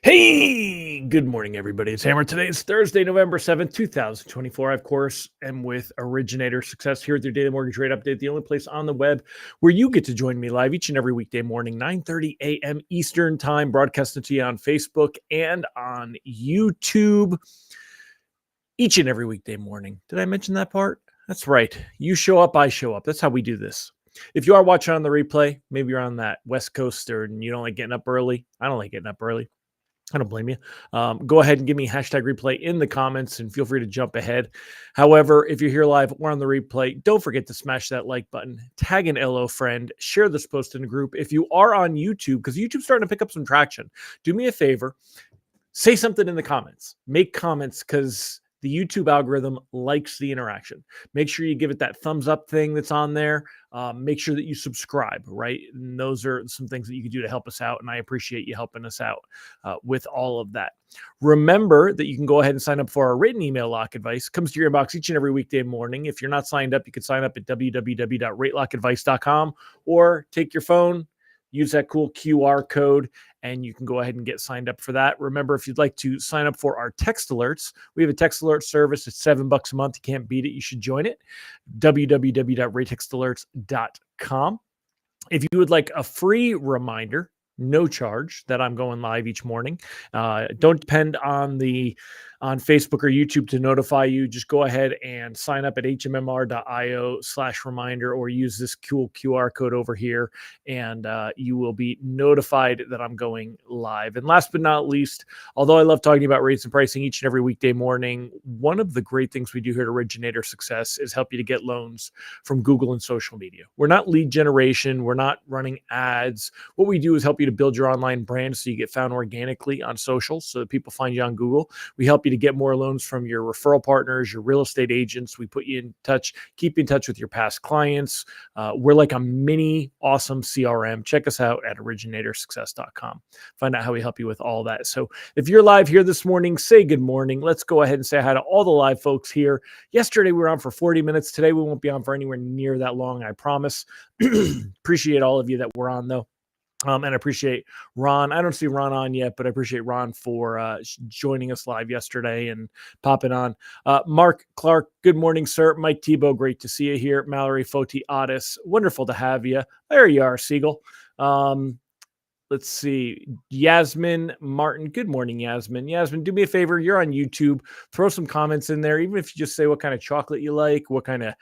Hey, good morning, everybody. It's Hammer. Today is Thursday, November 7th, 2024. I, of course, am with Originator Success here at their Daily Mortgage Rate Update, the only place on the web where you get to join me live each and every weekday morning, 9:30 a.m. Eastern Time, broadcasting to you on Facebook and on YouTube each and every weekday morning. Did I mention that part? That's right. You show up, I show up. That's how we do this. If you are watching on the replay, maybe you're on that West Coast and you don't like getting up early. I don't like getting up early. I don't blame you. Go ahead and give me hashtag replay in the comments and feel free to jump ahead. However, if you're here live or on the replay, don't forget to smash that like button, tag an LO friend, share this post in the group. If you are on YouTube, because YouTube's starting to pick up some traction, do me a favor, say something in the comments. Make comments because the YouTube algorithm likes the interaction. Make sure you give it that thumbs up thing that's on there. Make sure that you subscribe, right? And those are some things that you can do to help us out. And I appreciate you helping us out with all of that. Remember that you can go ahead and sign up for our written email lock advice. It comes to your inbox each and every weekday morning. If you're not signed up, you can sign up at www.ratelockadvice.com or take your phone, use that cool QR code, and you can go ahead and get signed up for that. Remember, if you'd like to sign up for our text alerts, we have a text alert service. It's $7 a month. You can't beat it. You should join it. www.ratetextalerts.com. If you would like a free reminder, no charge, that I'm going live each morning, don't depend on Facebook or YouTube to notify you. Just go ahead and sign up at hmmr.io/reminder or use this cool QR code over here, and you will be notified that I'm going live. And last but not least, although I love talking about rates and pricing each and every weekday morning, one of the great things we do here at Originator Success is help you to get loans from Google and social media. We're not lead generation. We're not running ads. What we do is help you to build your online brand so you get found organically on social so that people find you on Google. We help you to get more loans from your referral partners, your real estate agents. We put you in touch, keep in touch with your past clients. We're like a mini awesome CRM. Check us out at originatorssuccess.com. Find out how we help you with all that. So if you're live here this morning, say good morning. Let's go ahead and say hi to all the live folks here. Yesterday, we were on for 40 minutes. Today, we won't be on for anywhere near that long, I promise. Appreciate all of you that were on, though. And I appreciate Ron. I don't see Ron on yet, but I appreciate Ron for joining us live yesterday and popping on. Mark Clark, good morning, sir. Mike Tebow, great to see you here. Mallory Foti Otis, wonderful to have you. There you are, Siegel. Let's see. Yasmin Martin. Good morning, Yasmin. Yasmin, do me a favor. You're on YouTube. Throw some comments in there, even if you just say what kind of chocolate you like, what kind of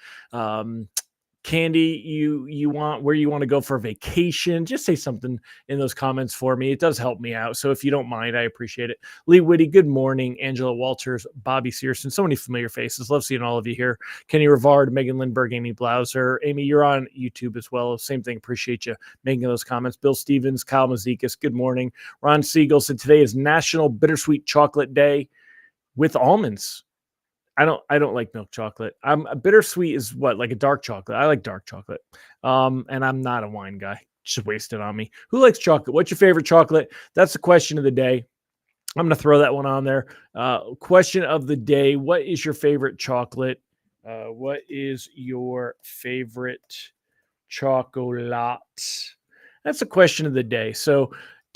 candy you want, where you want to go for a vacation. Just say something in those comments for me. It does help me out. So if you don't mind, I appreciate it. Lee Whitty, good morning. Angela Walters, Bobby Searson, so many familiar faces. Love seeing all of you here. Kenny Rivard, Megan Lindbergh, Amy Blauser. Amy, you're on YouTube as well. Same thing. Appreciate you making those comments. Bill Stevens, Kyle Mazikas, good morning. Ron Siegel said today is National Bittersweet Chocolate Day with almonds. I don't like milk chocolate. A bittersweet is what, like a dark chocolate. I like dark chocolate. And I'm not a wine guy. Just wasted on me. Who likes chocolate? What's your favorite chocolate? That's the question of the day. I'm going to throw that one on there. Question of the day. What is your favorite chocolate? What is your favorite chocolate? That's the question of the day. So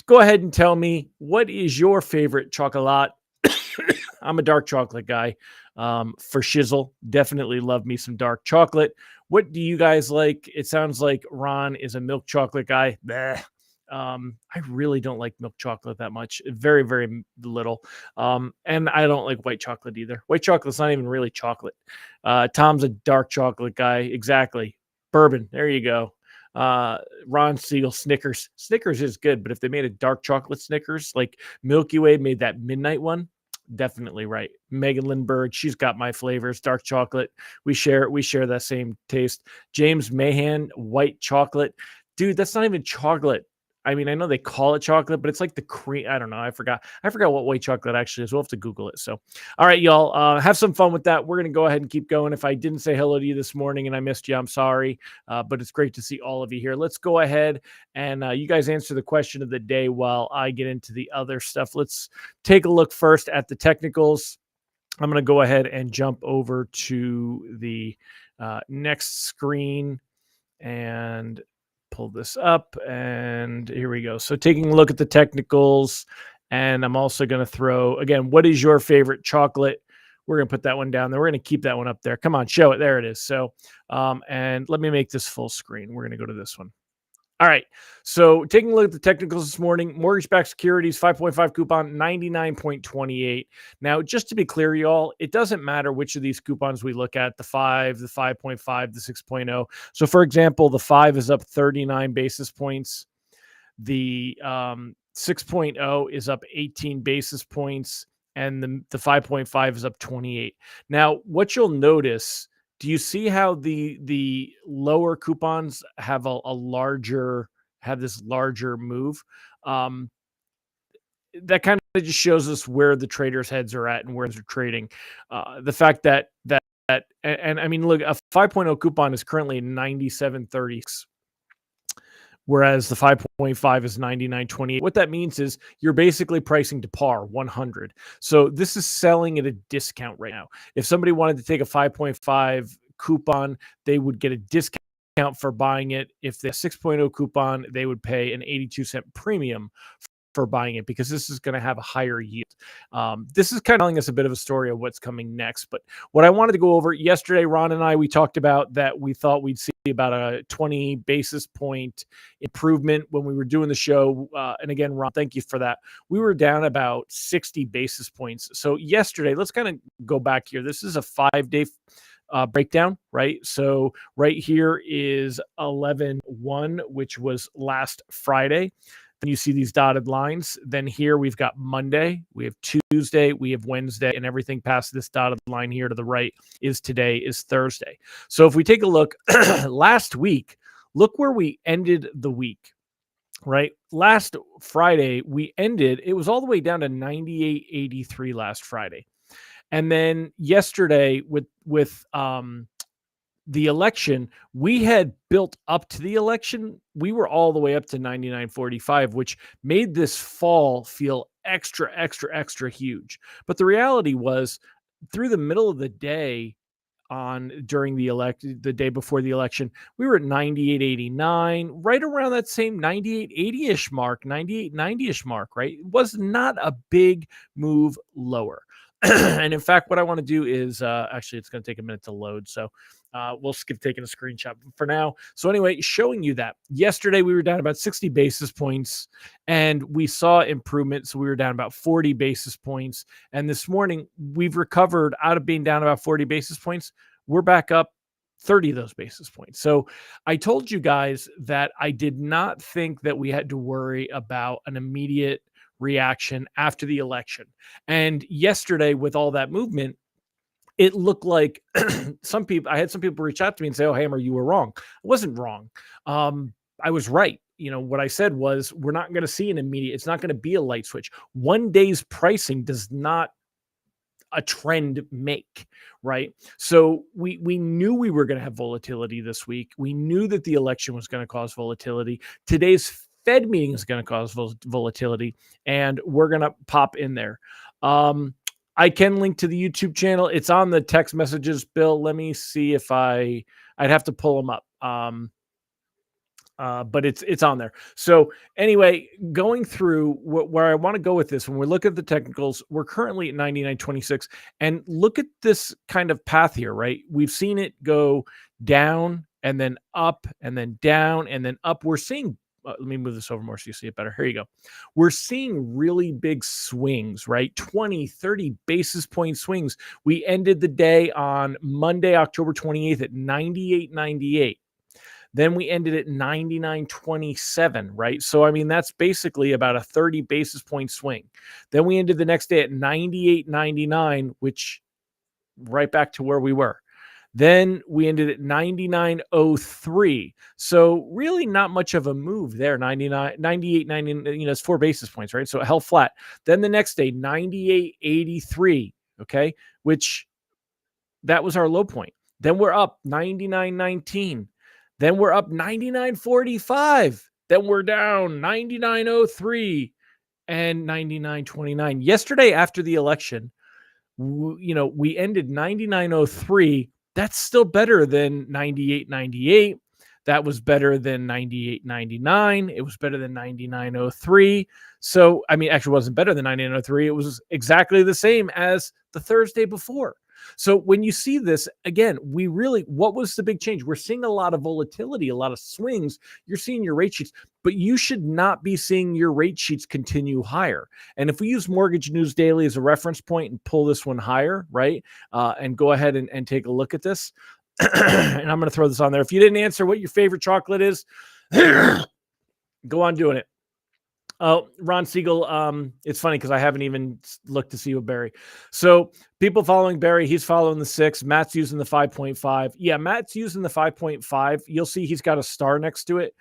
go ahead and tell me, what is your favorite chocolate? I'm a dark chocolate guy. For shizzle, definitely love me some dark chocolate. What do you guys like? It sounds like Ron is a milk chocolate guy. I really don't like milk chocolate that much. Very, very little. And I don't like white chocolate either. White chocolate's not even really chocolate. Tom's a dark chocolate guy. Exactly. Bourbon. There you go. Ron Siegel, Snickers. Snickers is good, but if they made a dark chocolate Snickers, like Milky Way made that midnight one, definitely right. Megan Lindbergh, she's got my flavors. Dark chocolate. We share that same taste. James Mahan, white chocolate. Dude, that's not even chocolate. I mean, I know they call it chocolate, but it's like the cream. I don't know. I forgot what white chocolate actually is. We'll have to Google it. So, all right, y'all, have some fun with that. We're going to go ahead and keep going. If I didn't say hello to you this morning and I missed you, I'm sorry. But it's great to see all of you here. Let's go ahead and you guys answer the question of the day while I get into the other stuff. Let's take a look first at the technicals. I'm going to go ahead and jump over to the next screen and pull this up, and here we go. So taking a look at the technicals, And I'm also going to throw, again, what is your favorite chocolate? We're going to put that one down there. We're going to keep that one up there. Come on, show it. There it is. So, and let me make this full screen. We're going to go to this one. All right. So taking a look at the technicals this morning, mortgage-backed securities, 5.5 coupon, 99.28. Now, just to be clear, y'all, it doesn't matter which of these coupons we look at, the 5, the 5.5, the 6.0. So for example, the 5 is up 39 basis points. The 6.0 is up 18 basis points. And the 5.5 is up 28. Now, what you'll notice, do you see how the lower coupons have this larger move? That kind of just shows us where the traders' heads are at and where they're trading. The fact that I mean, look, a 5.0 coupon is currently 97.30, whereas the 5.5 is 99.28. What that means is you're basically pricing to par 100. So this is selling at a discount right now. If somebody wanted to take a 5.5 coupon, they would get a discount for buying it. If the 6.0 coupon, they would pay an 82-cent premium for buying it because this is going to have a higher yield. This is kind of telling us a bit of a story of what's coming next. But what I wanted to go over yesterday, Ron and I, we talked about that we thought we'd see about a 20 basis point improvement when we were doing the show. And again, Ron, thank you for that. We were down about 60 basis points. So yesterday, let's kind of go back here. This is a 5-day breakdown, right? So right here is 11/1, which was last Friday. Then you see these dotted lines. Then here we've got Monday, we have Tuesday, we have Wednesday, and everything past this dotted line here to the right is today, is Thursday. So if we take a look, last week, look where we ended the week, right? Last Friday, it was all the way down to 98.83 last Friday. And then yesterday with the election, we had built up to the election. We were all the way up to 99.45, which made this fall feel extra huge. But the reality was through the middle of the day during the day before the election, we were at 98.89, right around that same 98.80-ish mark, 98.90-ish mark, right? It was not a big move lower. And in fact, what I want to do is actually, it's going to take a minute to load. So we'll skip taking a screenshot for now. So anyway, showing you that yesterday we were down about 60 basis points and we saw improvement. So we were down about 40 basis points. And this morning we've recovered out of being down about 40 basis points. We're back up 30 of those basis points. So I told you guys that I did not think that we had to worry about an immediate reaction after the election. And yesterday, with all that movement, it looked like I had some people reach out to me and say, "Oh, Hammer, you were wrong." I wasn't wrong. I was right. What I said was we're not going to see it's not going to be a light switch. One day's pricing does not a trend make, right? So we knew we were going to have volatility this week. We knew that the election was going to cause volatility. Today's Fed meeting is going to cause volatility, and we're going to pop in there. I can link to the YouTube channel. It's on the text messages, Bill. Let me see if I'd have to pull them up. But it's on there. So anyway, going through where I want to go with this, when we look at the technicals, we're currently at 99.26, and look at this kind of path here, right? We've seen it go down and then up and then down and then up. We're seeing let me move this over more so you see it better. Here you go. We're seeing really big swings, right? 20, 30 basis point swings. We ended the day on Monday, October 28th at 98.98. Then we ended at 99.27, right? So, I mean, that's basically about a 30 basis point swing. Then we ended the next day at 98.99, which right back to where we were. Then we ended at 99.03. So really not much of a move there. 98, 90, it's 4 basis points, right? So it held flat. Then the next day, 98.83, okay, which that was our low point. Then we're up 99.19. Then we're up 99.45. Then we're down 99.03 and 99.29. Yesterday after the election, we ended 99.03. That's still better than 98.98. That was better than 98.99. It was better than 99.03. So, I mean, actually, it wasn't better than 99.03. It was exactly the same as the Thursday before. So when you see this again, what was the big change? We're seeing a lot of volatility, a lot of swings. You're seeing your rate sheets, but you should not be seeing your rate sheets continue higher. And if we use Mortgage News Daily as a reference point and pull this one higher, right? And go ahead and take a look at this. And I'm going to throw this on there. If you didn't answer what your favorite chocolate is, go on doing it. Oh, Ron Siegel. It's funny because I haven't even looked to see what Barry. So people following Barry, he's following the 6. Matt's using the 5.5. Yeah, Matt's using the 5.5. You'll see he's got a star next to it.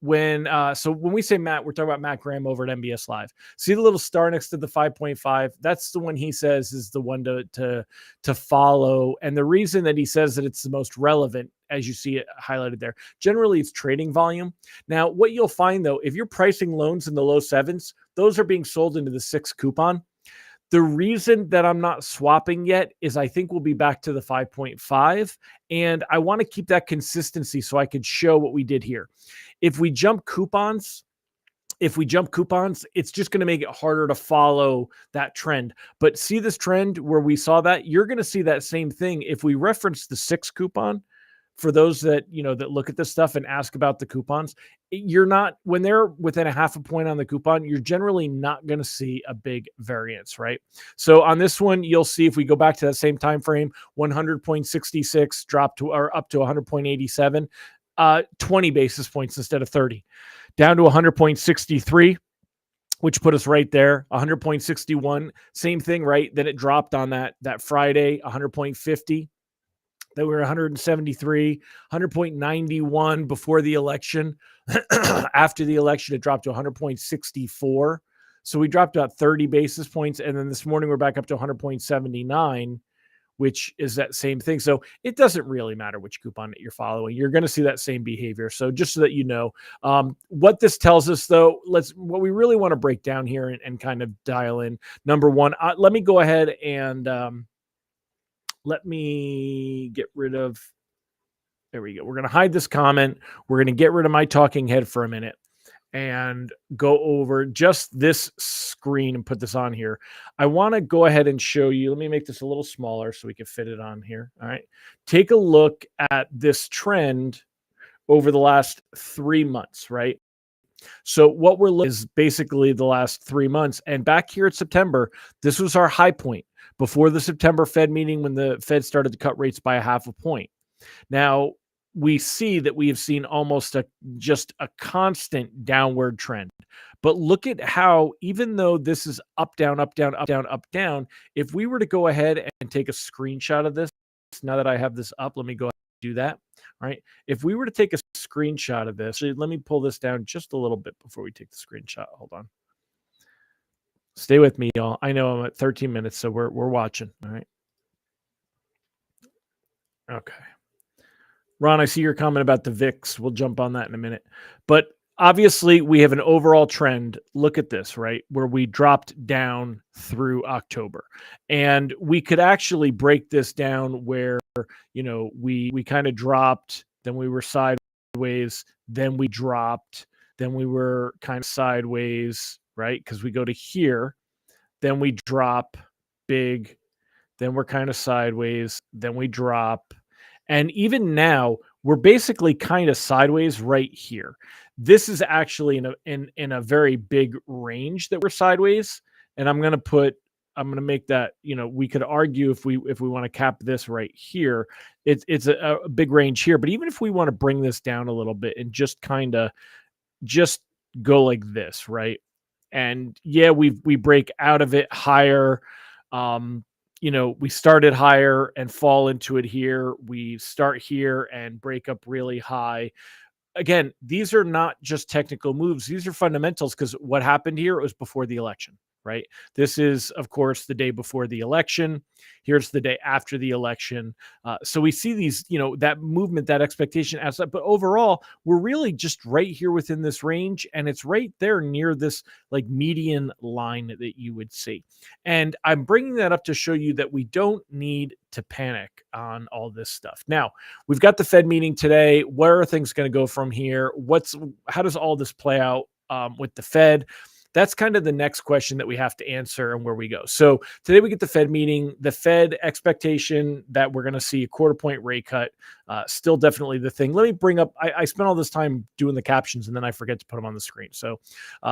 So when we say Matt, we're talking about Matt Graham over at MBS Live. See the little star next to the 5.5? That's the one he says is the one to follow. And the reason that he says that it's the most relevant, as you see it highlighted there, generally it's trading volume. Now, what you'll find though, if you're pricing loans in the low 7s, those are being sold into the 6 coupon. The reason that I'm not swapping yet is I think we'll be back to the 5.5, and I want to keep that consistency so I could show what we did here. If we jump coupons, it's just going to make it harder to follow that trend. But see this trend where we saw that? You're going to see that same thing if we reference the 6 coupon. For those that, that look at this stuff and ask about the coupons, when they're within a half a point on the coupon, you're generally not going to see a big variance, right? So on this one, you'll see if we go back to that same time frame, 100.66 dropped to or up to 100.87, 20 basis points instead of 30, down to 100.63. Which put us right there, 100.61, same thing, right? Then it dropped on that Friday, 100.50. That we were 173, 100.91 before the election. After the election, it dropped to 100.64. So we dropped about 30 basis points. And then this morning, we're back up to 100.79, which is that same thing. So it doesn't really matter which coupon that you're following. You're going to see that same behavior. So just so that you know, what this tells us, though, what we really want to break down here and kind of dial in. Number one, let me go ahead and let me get rid of, there we go. We're going to hide this comment. We're going to get rid of my talking head for a minute and go over just this screen and put this on here. I want to go ahead and show you. Let me make this a little smaller so we can fit it on here. All right. Take a look at this trend over the last 3 months, right? So what we're looking is basically the last 3 months. And back here at September, this was our high point before the September Fed meeting when the Fed started to cut rates by a half a point. Now, we see that we have seen almost just a constant downward trend. But look at how, even though this is up, down, up, down, up, down, up, down, if we were to go ahead and take a screenshot of this, now that I have this up, let me go ahead and do that. All right. If we were to take a screenshot of this, let me pull this down just a little bit before we take the screenshot. Hold on. Stay with me, y'all. I know I'm at 13 minutes, so we're watching. All right. Okay. Ron, I see your comment about the VIX. We'll jump on that in a minute. But obviously, we have an overall trend. Look at this, right? Where we dropped down through October. And we could actually break this down where, we kind of dropped, then we were sideways, then we dropped, then we were kind of sideways, right? Because we go to here, then we drop big, then we're kind of sideways, then we drop. And even now, we're basically kind of sideways right here. This is actually in a very big range that we're sideways. And I'm going to make that, we could argue if we want to cap this right here, it's a big range here. But even if we want to bring this down a little bit and just go like this, right? And yeah, we break out of it higher. We started higher and fall into it here. We start here and break up really high. Again, these are not just technical moves. These are fundamentals because what happened here was before the election, right? This is, of course, the day before the election. Here's the day after the election. So we see these, that movement, that expectation outside. But overall, we're really just right here within this range. And it's right there near this like median line that you would see. And I'm bringing that up to show you that we don't need to panic on all this stuff. Now, we've got the Fed meeting today. Where are things going to go from here? How does all this play out with the Fed? That's kind of the next question that we have to answer and where we go. So today we get the Fed meeting. The Fed expectation that we're going to see a quarter point rate cut, still definitely the thing. Let me bring up, I spent all this time doing the captions and then I forget to put them on the screen. So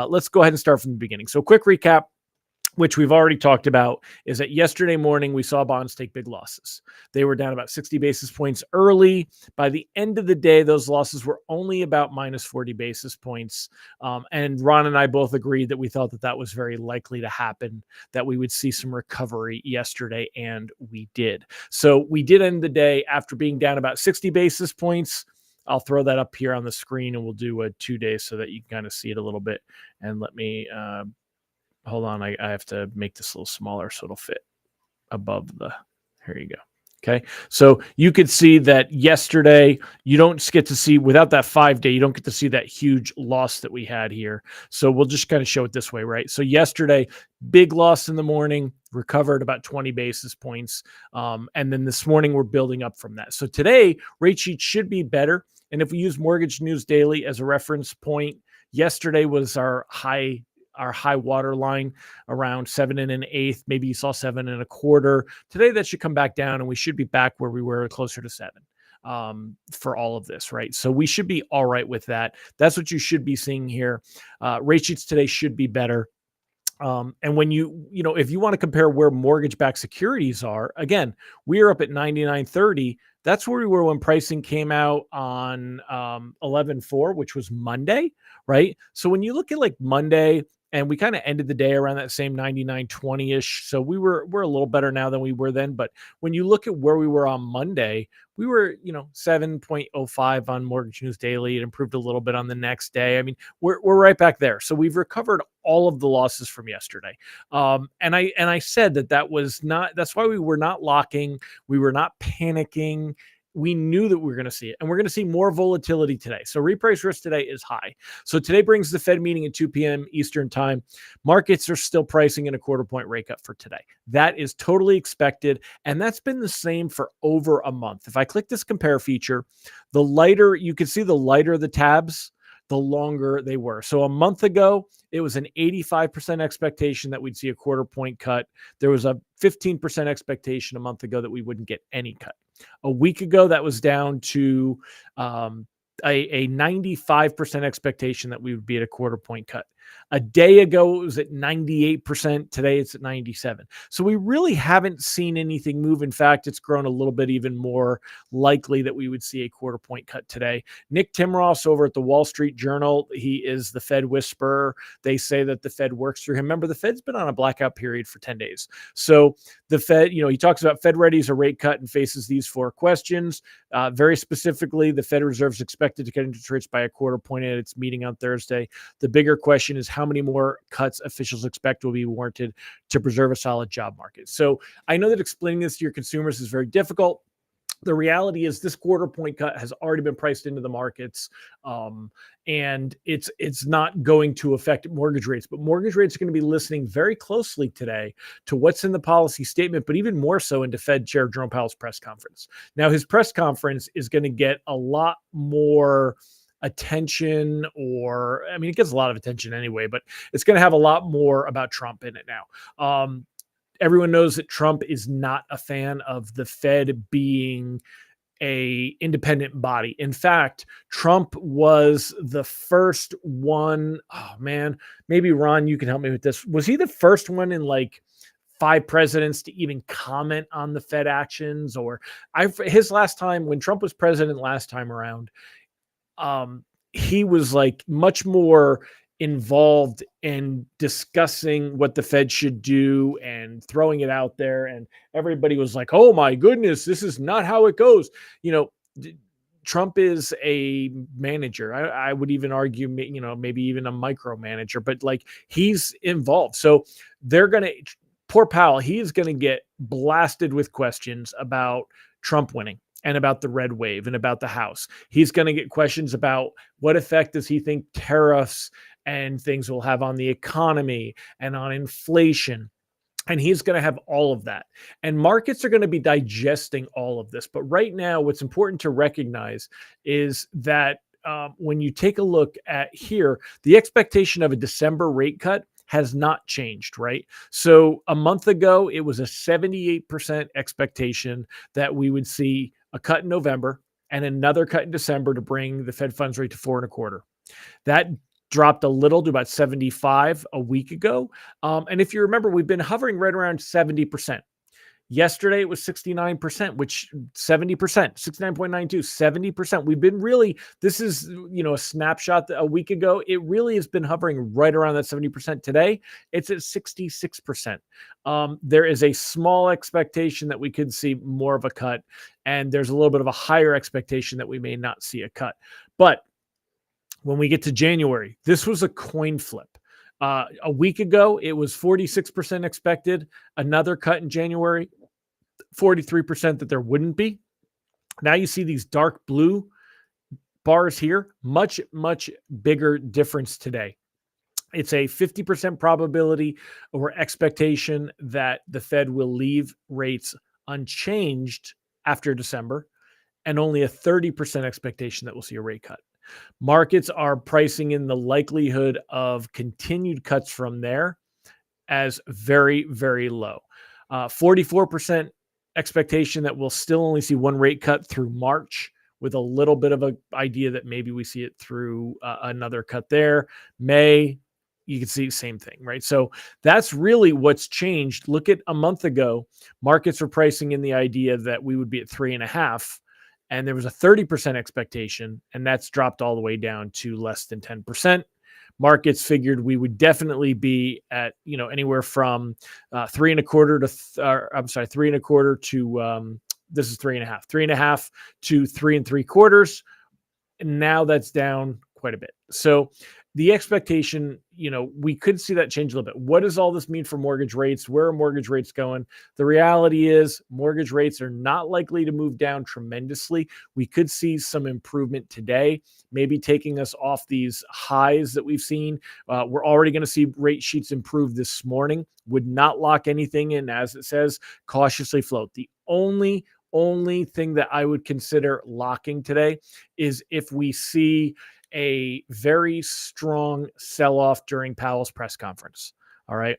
let's go ahead and start from the beginning. So quick recap, which we've already talked about, is that yesterday morning we saw bonds take big losses. They were down about 60 basis points early. By the end of the day, those losses were only about minus 40 basis points. And Ron and I both agreed that we thought that that was very likely to happen, that we would see some recovery yesterday, and we did. So we did end the day after being down about 60 basis points. I'll throw that up here on the screen and we'll do a 2 days so that you can kind of see it a little bit. And let me... hold on, I have to make this a little smaller so it'll fit above here you go. Okay, so you could see that yesterday, you don't get to see, without that 5-day, you don't get to see that huge loss that we had here. So we'll just kind of show it this way, right? So yesterday, big loss in the morning, recovered about 20 basis points. And then this morning, we're building up from that. So today, rate sheet should be better. And if we use Mortgage News Daily as a reference point, yesterday was our high water line around 7 1/8. Maybe you saw 7 1/4. Today that should come back down and we should be back where we were, closer to 7 for all of this, right? So we should be all right with that. That's what you should be seeing here. Rate sheets today should be better. And when if you want to compare where mortgage-backed securities are, again, we are up at 99.30. That's where we were when pricing came out on 11/4, which was Monday, right? So when you look at like Monday, and we kind of ended the day around that same 99.20-ish. So we're a little better now than we were then. But when you look at where we were on Monday, we were, 7.05 on Mortgage News Daily. It improved a little bit on the next day. I mean, we're right back there. So we've recovered all of the losses from yesterday. And I said that's why we were not locking. We were not panicking. We knew that we were going to see it, and we're going to see more volatility today. So reprice risk today is high. So today brings the Fed meeting at 2 p.m. Eastern time. Markets are still pricing in a quarter point rate cut for today. That is totally expected, and that's been the same for over a month. If I click this compare feature, you can see the lighter the tabs, the longer they were. So a month ago, it was an 85% expectation that we'd see a quarter point cut. There was a 15% expectation a month ago that we wouldn't get any cut. A week ago, that was down to a 95% expectation that we would be at a quarter point cut. A day ago, it was at 98%. Today, it's at 97%. So we really haven't seen anything move. In fact, it's grown a little bit even more likely that we would see a quarter point cut today. Nick Timros over at the Wall Street Journal, he is the Fed whisperer. They say that the Fed works through him. Remember, the Fed's been on a blackout period for 10 days. So the Fed, he talks about Fed ready as a rate cut and faces these 4 questions. Very specifically, the Fed Reserve is expected to cut interest rates by a quarter point at its meeting on Thursday. The bigger question is how many more cuts officials expect will be warranted to preserve a solid job market. So I know that explaining this to your consumers is very difficult. The reality is this quarter point cut has already been priced into the markets, and it's not going to affect mortgage rates. But mortgage rates are going to be listening very closely today to what's in the policy statement, but even more so into Fed Chair Jerome Powell's press conference. Now, his press conference is going to get a lot more attention, it gets a lot of attention anyway, but it's going to have a lot more about Trump in it now. Everyone knows that Trump is not a fan of the Fed being a independent body. In fact, Trump was the first one. Oh man, maybe Ron, you can help me with this. Was he the first one in like 5 presidents to even comment on the Fed actions? Or his last time when Trump was president last time around, he was like much more involved in discussing what the Fed should do and throwing it out there. And everybody was like, oh my goodness, this is not how it goes. Trump is a manager. I would even argue, maybe even a micromanager, but like he's involved. So they're going to, poor Powell, he is going to get blasted with questions about Trump winning and about the red wave and about the House. He's going to get questions about what effect does he think tariffs and things will have on the economy and on inflation. And he's going to have all of that. And markets are going to be digesting all of this. But right now, what's important to recognize is that when you take a look at here, the expectation of a December rate cut has not changed, right? So a month ago, it was a 78% expectation that we would see a cut in November and another cut in December to bring the Fed funds rate to 4.25. That dropped a little to about 75 a week ago. And if you remember, we've been hovering right around 70%. Yesterday, it was 69%, which 70%, 69.92, 70%. We've been really, this is, a snapshot a week ago. It really has been hovering right around that 70%. Today, it's at 66%. There is a small expectation that we could see more of a cut, and there's a little bit of a higher expectation that we may not see a cut. But when we get to January, this was a coin flip. A week ago, it was 46% expected. Another cut in January, 43% that there wouldn't be. Now you see these dark blue bars here. Much, much bigger difference today. It's a 50% probability or expectation that the Fed will leave rates unchanged after December, and only a 30% expectation that we'll see a rate cut. Markets are pricing in the likelihood of continued cuts from there as very, very low. 44% expectation that we'll still only see one rate cut through March, with a little bit of an idea that maybe we see it through another cut there. May, you can see the same thing, right? So that's really what's changed. Look at a month ago, markets were pricing in the idea that we would be at 3.5. And there was a 30% expectation, and that's dropped all the way down to less than 10%. Markets figured we would definitely be at, anywhere from 3.25 to, this is 3.5 to 3.75. And now that's down quite a bit. So the expectation, we could see that change a little bit. What does all this mean for mortgage rates? Where are mortgage rates going? The reality is mortgage rates are not likely to move down tremendously. We could see some improvement today, maybe taking us off these highs that we've seen. We're already going to see rate sheets improve this morning. Would not lock anything in, as it says, cautiously float. The only thing that I would consider locking today is if we see a very strong sell-off during Powell's press conference. All right.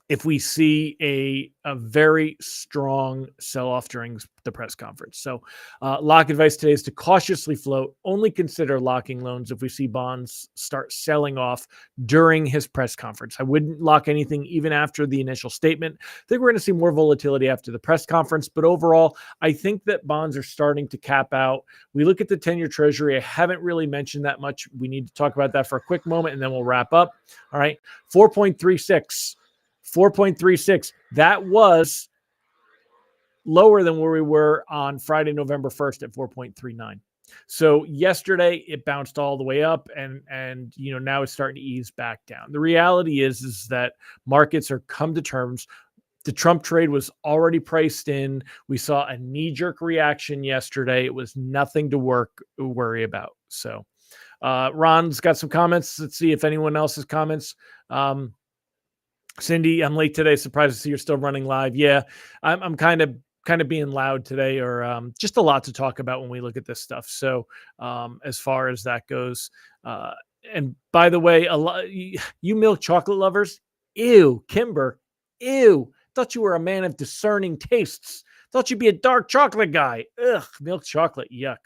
If we see a very strong sell-off during the press conference. So lock advice today is to cautiously float. Only consider locking loans if we see bonds start selling off during his press conference. I wouldn't lock anything even after the initial statement. I think we're going to see more volatility after the press conference. But overall, I think that bonds are starting to cap out. We look at the 10-year Treasury. I haven't really mentioned that much. We need to talk about that for a quick moment, and then we'll wrap up. All right. 4.36. That was lower than where we were on Friday, November 1st at 4.39. So yesterday it bounced all the way up, and now it's starting to ease back down. The reality is that markets are come to terms. The Trump trade was already priced in. We saw a knee-jerk reaction yesterday. It was nothing to worry about. So Ron's got some comments. Let's see if anyone else has comments. Cindy, I'm late today. Surprised to see you're still running live. Yeah, I'm kind of being loud today, or just a lot to talk about when we look at this stuff. So as far as that goes, and by the way, a lot you milk chocolate lovers, ew, Kimber, ew. Thought you were a man of discerning tastes. Thought you'd be a dark chocolate guy. Ugh, milk chocolate, yuck.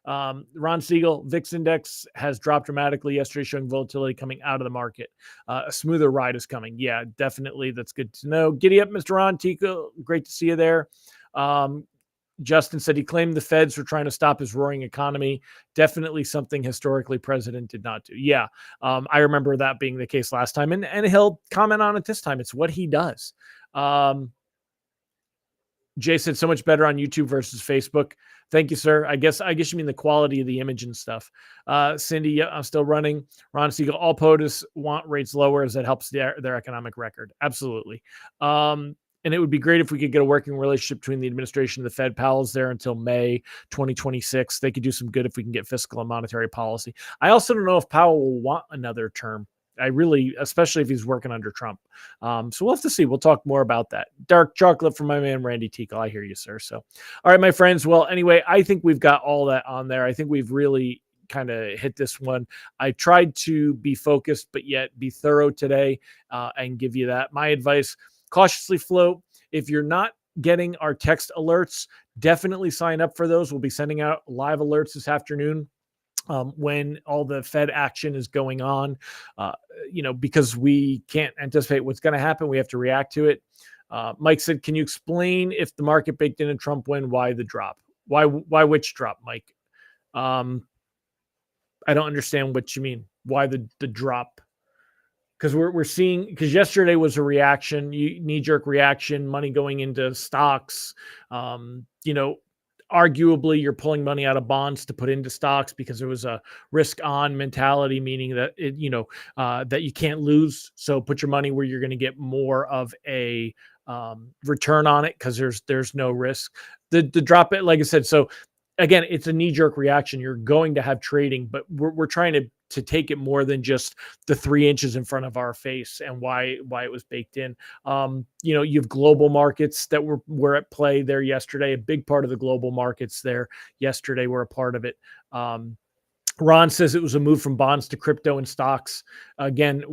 Ron Siegel, VIX index has dropped dramatically yesterday, showing volatility coming out of the market. A smoother ride is coming. Yeah, definitely. That's good to know. Giddy up, Mr. Ron. Tico, great to see you there. Justin said he claimed the feds were trying to stop his roaring economy. Definitely something historically president did not do. Yeah, I remember that being the case last time, and he'll comment on it this time. It's what he does. Jay said so much better on YouTube versus Facebook. Thank you, sir. I guess you mean the quality of the image and stuff. Cindy, yeah, I'm still running. Ron Siegel, all POTUS want rates lower as that helps their economic record. Absolutely. And it would be great if we could get a working relationship between the administration and the Fed. Powell's there until May 2026. They could do some good if we can get fiscal and monetary policy. I also don't know if Powell will want another term. I really, especially if he's working under Trump. So we'll have to see. We'll talk more about that. Dark chocolate from my man, Randy Tico. I hear you, sir. So, all right, my friends. Well, anyway, I think we've got all that on there. I think we've really kind of hit this one. I tried to be focused, but yet be thorough today and give you that. My advice, cautiously float. If you're not getting our text alerts, definitely sign up for those. We'll be sending out live alerts this afternoon when all the Fed action is going on, because we can't anticipate what's going to happen. We have to react to it. Mike said, can you explain if the market baked in a Trump win, why the drop? Why which drop, Mike? I don't understand what you mean. Why the drop? Because we're seeing, because yesterday was a reaction, knee-jerk reaction, money going into stocks. Arguably you're pulling money out of bonds to put into stocks because there was a risk on mentality, meaning that that you can't lose. So put your money where you're going to get more of a return on it because there's no risk. The drop it, like I said. So again, it's a knee-jerk reaction. You're going to have trading, but we're trying to take it more than just the 3 inches in front of our face and why it was baked in. You have global markets that were at play there yesterday. A big part of the global markets there yesterday were a part of it. Ron says it was a move from bonds to crypto and stocks. Again,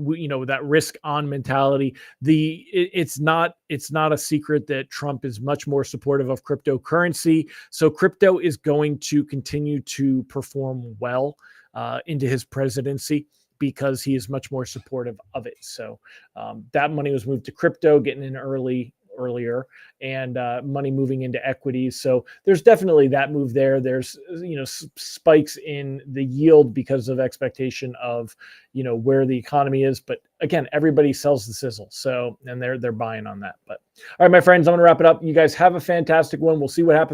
that risk on mentality. It's not a secret that Trump is much more supportive of cryptocurrency. So crypto is going to continue to perform well into his presidency because he is much more supportive of it. So that money was moved to crypto, getting in earlier, and money moving into equities. So there's definitely that move there. There's spikes in the yield because of expectation of where the economy is. But again, everybody sells the sizzle, so and they're buying on that. But all right, my friends, I'm gonna wrap it up. You guys have a fantastic one. We'll see what happens